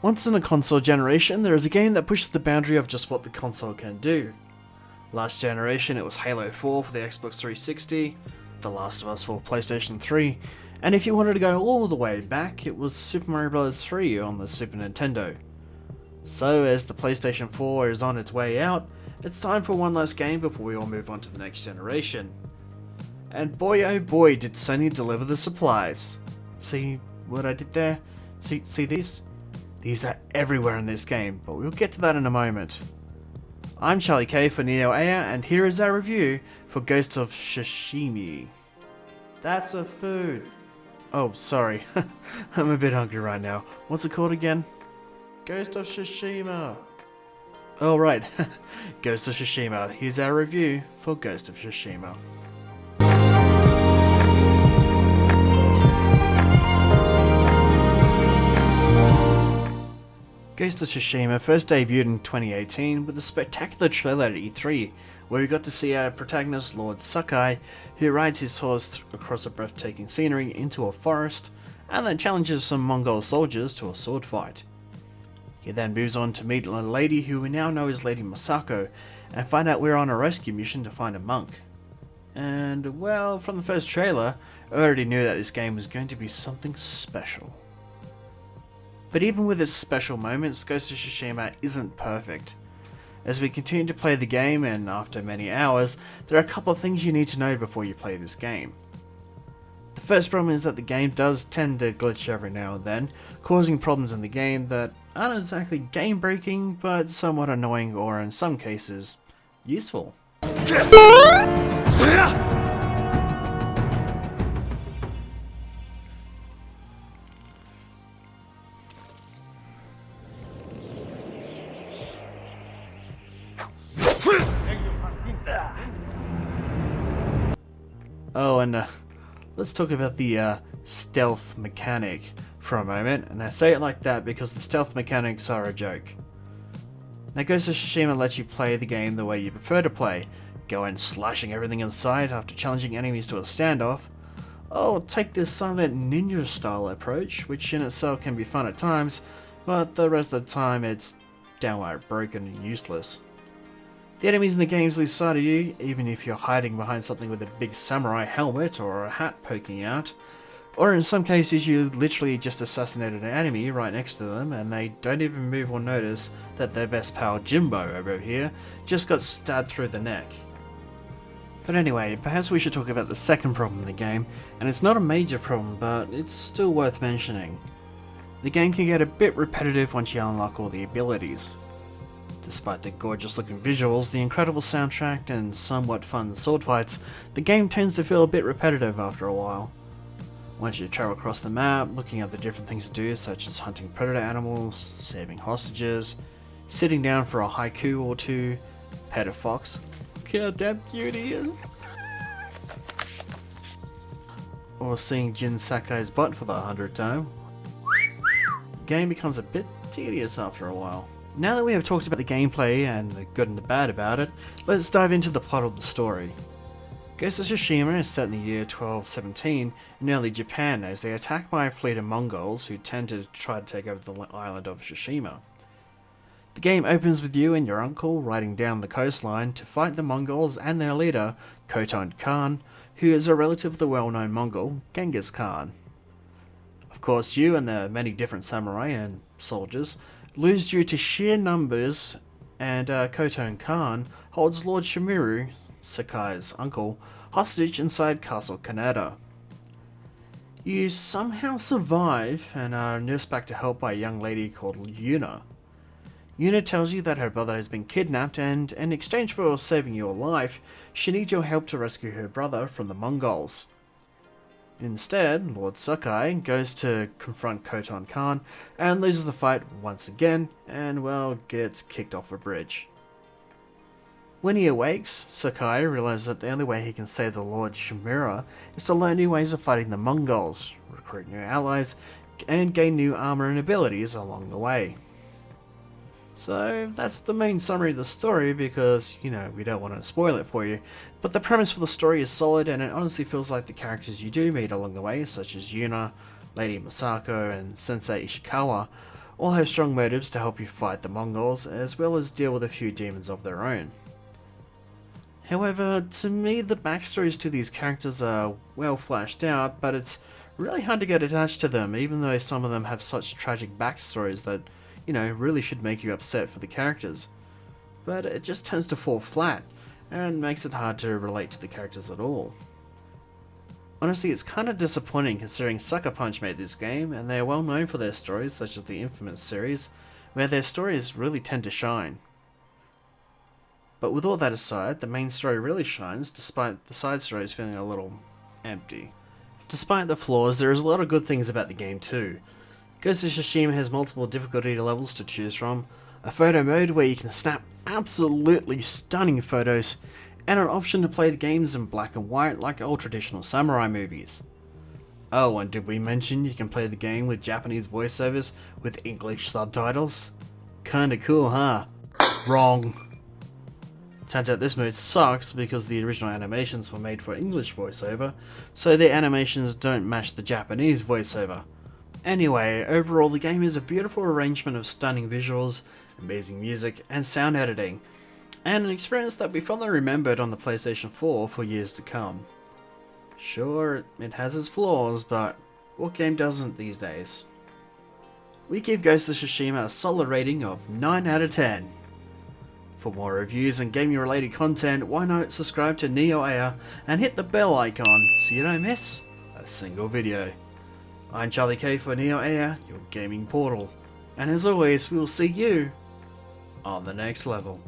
Once in a console generation, there is a game that pushes the boundary of just what the console can do. Last generation it was Halo 4 for the Xbox 360, The Last of Us for PlayStation 3, and if you wanted to go all the way back, it was Super Mario Bros. 3 on the Super Nintendo. So as the PlayStation 4 is on its way out, it's time for one last game before we all move on to the next generation. And boy oh boy did Sony deliver the supplies. See what I did there? See these? These are everywhere in this game, but we'll get to that in a moment. I'm Charlie K for NeoAya, and here is our review for Ghost of Tsushima. That's a food. Oh, sorry. I'm a bit hungry right now. What's it called again? Ghost of Tsushima. Oh right, Ghost of Tsushima. Here's our review for Ghost of Tsushima. Ghost of Tsushima first debuted in 2018 with a spectacular trailer at E3, where we got to see our protagonist Lord Sakai, who rides his horse across a breathtaking scenery into a forest, and then challenges some Mongol soldiers to a sword fight. He then moves on to meet a lady who we now know as Lady Masako, and find out we're on a rescue mission to find a monk. And well, from the first trailer, I already knew that this game was going to be something special. But even with its special moments, Ghost of Tsushima isn't perfect. As we continue to play the game, and after many hours, there are a couple of things you need to know before you play this game. The first problem is that the game does tend to glitch every now and then, causing problems in the game that aren't exactly game breaking, but somewhat annoying or in some cases, useful. Oh, and let's talk about the stealth mechanic for a moment, and I say it like that because the stealth mechanics are a joke. Now, Ghost of Tsushima lets you play the game the way you prefer to play, go in slashing everything in sight after challenging enemies to a standoff, or take this silent ninja style approach, which in itself can be fun at times, but the rest of the time it's downright broken and useless. The enemies in the game lose sight of you, even if you're hiding behind something with a big samurai helmet or a hat poking out, or in some cases you literally just assassinated an enemy right next to them and they don't even move or notice that their best pal Jimbo over here just got stabbed through the neck. But anyway, perhaps we should talk about the second problem in the game, and it's not a major problem, but it's still worth mentioning. The game can get a bit repetitive once you unlock all the abilities. Despite the gorgeous looking visuals, the incredible soundtrack, and somewhat fun sword fights, the game tends to feel a bit repetitive after a while. Once you travel across the map, looking at the different things to do, such as hunting predator animals, saving hostages, sitting down for a haiku or two, pet a fox, look how damn cute he is, or seeing Jin Sakai's butt for the 100th time, the game becomes a bit tedious after a while. Now that we have talked about the gameplay and the good and the bad about it, let's dive into the plot of the story. Ghost of Tsushima is set in the year 1217 in early Japan as they are attacked by a fleet of Mongols who tend to try to take over the island of Tsushima. The game opens with you and your uncle riding down the coastline to fight the Mongols and their leader, Khoton Khan, who is a relative of the well-known Mongol, Genghis Khan. Of course, you and the many different samurai and soldiers lose due to sheer numbers, and Khoton Khan holds Lord Shimiru, Sakai's uncle, hostage inside Castle Kaneda. You somehow survive and are nursed back to health by a young lady called Yuna. Yuna tells you that her brother has been kidnapped and, in exchange for saving your life, she needs your help to rescue her brother from the Mongols. Instead, Lord Sakai goes to confront Khoton Khan and loses the fight once again and, well, gets kicked off a bridge. When he awakes, Sakai realizes that the only way he can save the Lord Shimura is to learn new ways of fighting the Mongols, recruit new allies, and gain new armor and abilities along the way. So that's the main summary of the story because, we don't want to spoil it for you, but the premise for the story is solid and it honestly feels like the characters you do meet along the way, such as Yuna, Lady Masako and Sensei Ishikawa, all have strong motives to help you fight the Mongols, as well as deal with a few demons of their own. However, to me the backstories to these characters are well fleshed out, but it's really hard to get attached to them, even though some of them have such tragic backstories that, really should make you upset for the characters. But it just tends to fall flat, and makes it hard to relate to the characters at all. Honestly, it's kind of disappointing considering Sucker Punch made this game, and they are well known for their stories, such as the Infamous series, where their stories really tend to shine. But with all that aside, the main story really shines, despite the side stories feeling a little empty. Despite the flaws, there is a lot of good things about the game too. Ghost of Tsushima has multiple difficulty levels to choose from, a photo mode where you can snap absolutely stunning photos, and an option to play the games in black and white like old traditional samurai movies. Oh, and did we mention you can play the game with Japanese voiceovers with English subtitles? Kinda cool, huh? Wrong. Turns out this mode sucks because the original animations were made for English voiceover, so the animations don't match the Japanese voiceover. Anyway, overall the game is a beautiful arrangement of stunning visuals, amazing music, and sound editing, and an experience that will be fondly remembered on the PlayStation 4 for years to come. Sure, it has its flaws, but what game doesn't these days? We give Ghost of Tsushima a solid rating of 9 out of 10. For more reviews and gaming related content, why not subscribe to NeoAir and hit the bell icon so you don't miss a single video. I'm Charlie K for NeoAir, your gaming portal, and as always, we'll see you on the next level.